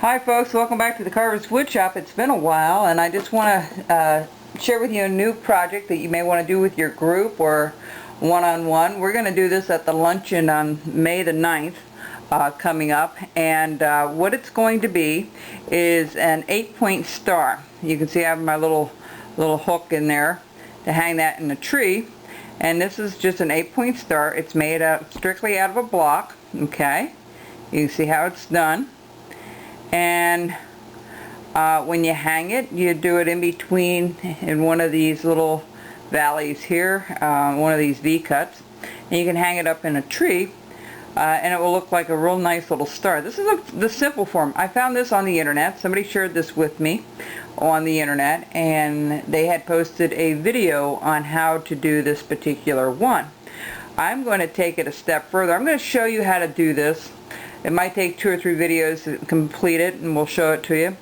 Hi folks, welcome back to the Carver's Wood Shop. It's been a while and I just want to share with you a new project that you may want to do with your group or one-on-one. We're going to do this at the luncheon on May the 9th coming up, and what it's going to be is an 8-point star. You can see I have my little hook in there to hang that in the tree, and this is just an 8-point star. It's made strictly out of a block. Okay, you can see how it's done. And when you hang it, you do it in between in one of these little valleys here, one of these V-cuts, and you can hang it up in a tree, and it will look like a real nice little star. This is the simple form. I found this on the internet. Somebody shared this with me on the internet, and they had posted a video on how to do this particular one. I'm going to take it a step further. I'm going to show you how to do this. It might take 2 or 3 videos to complete it, and we'll show it to you.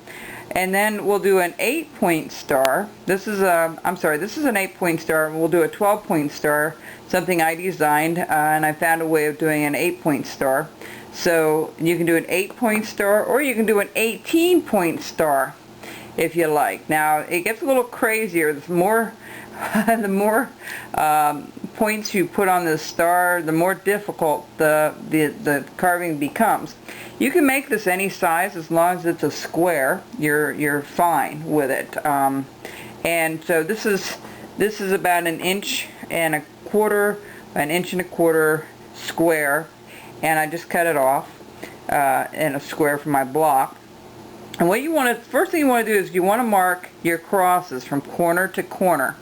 And then we'll do an 8-point star. This is an 8-point star. We'll do a 12-point star, something I designed, and I found a way of doing an 8-point star. So you can do an 8-point star, or you can do an 18-point star if you like. Now it gets a little crazier. The more points you put on the star, the more difficult the carving becomes. You can make this any size as long as it's a square. You're fine with it. And so this is about 1.25 inches, an 1.25 inches square, and I just cut it off in a square for my block. And what you want to, first thing you want to do is you want to mark your crosses from corner to corner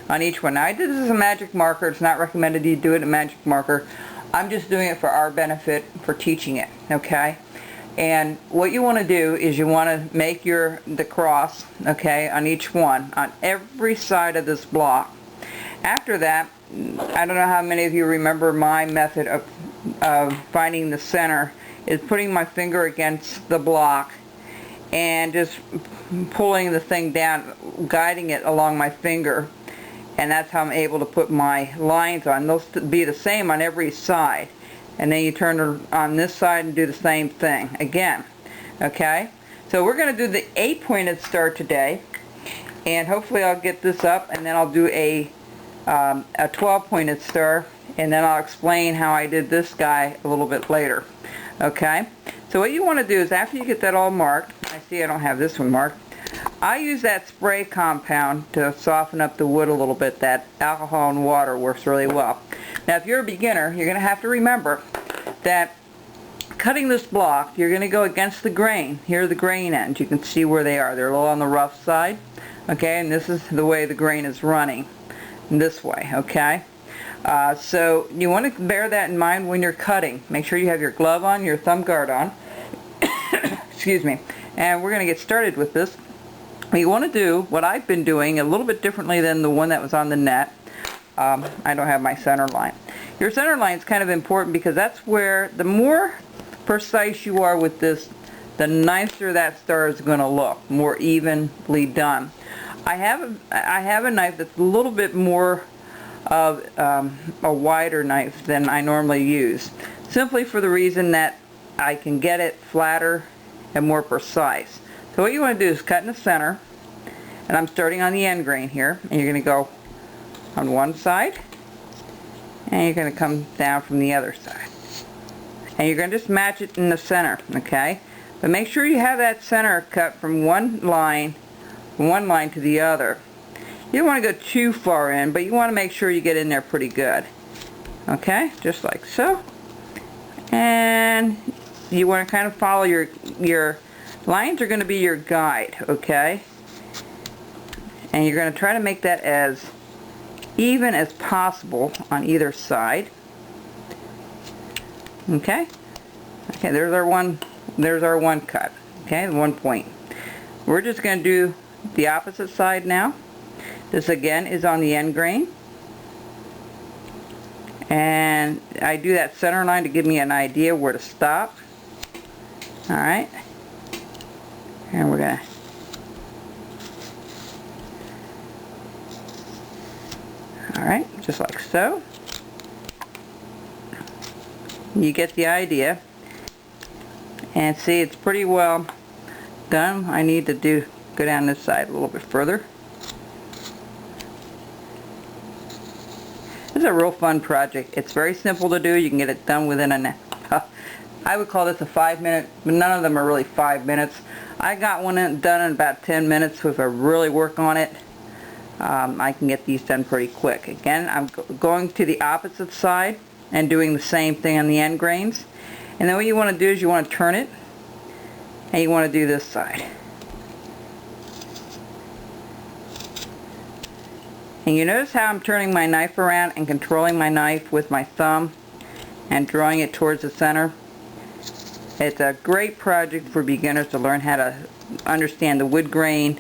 on each one. Now I did this as a magic marker. It's not recommended you do it in a magic marker. I'm just doing it for our benefit, for teaching it, okay? And what you want to do is you want to make the cross, okay, on each one, on every side of this block. After that, I don't know how many of you remember my method of finding the center, is putting my finger against the block and just pulling the thing down, guiding it along my finger, and that's how I'm able to put my lines on. They'll be the same on every side, and then you turn it on this side and do the same thing again. Okay, so we're going to do the 8-pointed star today, and hopefully I'll get this up, and then I'll do a 12-pointed star, and then I'll explain how I did this guy a little bit later. Okay, so what you want to do is, after you get that all marked, I see I don't have this one marked, I use that spray compound to soften up the wood a little bit. That alcohol and water works really well. Now if you're a beginner, you're going to have to remember that cutting this block, you're going to go against the grain. Here are the grain ends. You can see where they are. They're a little on the rough side. Okay, and this is the way the grain is running. This way, okay? So you want to bear that in mind when you're cutting. Make sure you have your glove on, your thumb guard on. Excuse me. And we're going to get started with this. You want to do what I've been doing a little bit differently than the one that was on the net. I don't have my center line. Your center line is kind of important, because that's where, the more precise you are with this, the nicer that star is going to look, more evenly done. I have a knife that's a little bit more of a wider knife than I normally use, simply for the reason that I can get it flatter and more precise. So what you want to do is cut in the center, and I'm starting on the end grain here, and you're going to go on one side, and you're going to come down from the other side, and you're going to just match it in the center, okay? But make sure you have that center cut from one line to the other. You don't want to go too far in, but you want to make sure you get in there pretty good. Okay, just like so. And you want to kind of follow your lines are going to be your guide, okay? And you're going to try to make that as even as possible on either side. Okay? Okay, there's our one cut. Okay, 1 point. We're just going to do the opposite side now. This again is on the end grain. And I do that center line to give me an idea where to stop. Alright. And we're going to alright, just like so. You get the idea. And see, it's pretty well done, I need to go down this side a little bit further. This is a real fun project. It's very simple to do. You can get it done within I would call this a 5-minute, but none of them are really 5 minutes. I got one done in about 10 minutes, so if I really work on it, I can get these done pretty quick. Again, I'm going to the opposite side and doing the same thing on the end grains. And then what you want to do is you want to turn it, and you want to do this side. And you notice how I'm turning my knife around and controlling my knife with my thumb and drawing it towards the center. It's a great project for beginners to learn how to understand the wood grain.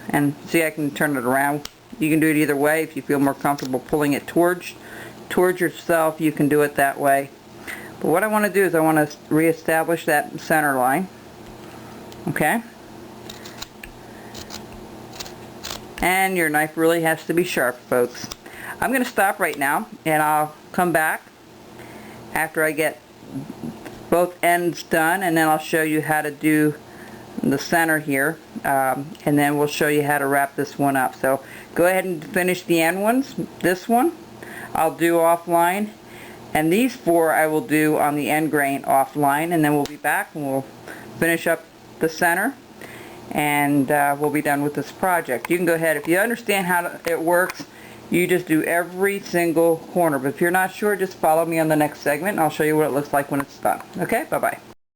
And see, I can turn it around. You can do it either way. If you feel more comfortable pulling it towards yourself, you can do it that way. But what I want to do is I want to reestablish that center line. Okay? And your knife really has to be sharp, folks. I'm going to stop right now, and I'll come back after I get both ends done, and then I'll show you how to do the center here, and then we'll show you how to wrap this one up. So go ahead and finish the end ones. This one I'll do offline, and these 4 I will do on the end grain offline, and then we'll be back and we'll finish up the center, and we'll be done with this project. You can go ahead, if you understand how it works, you just do every single corner. But if you're not sure, just follow me on the next segment and I'll show you what it looks like when it's done. Okay, bye-bye.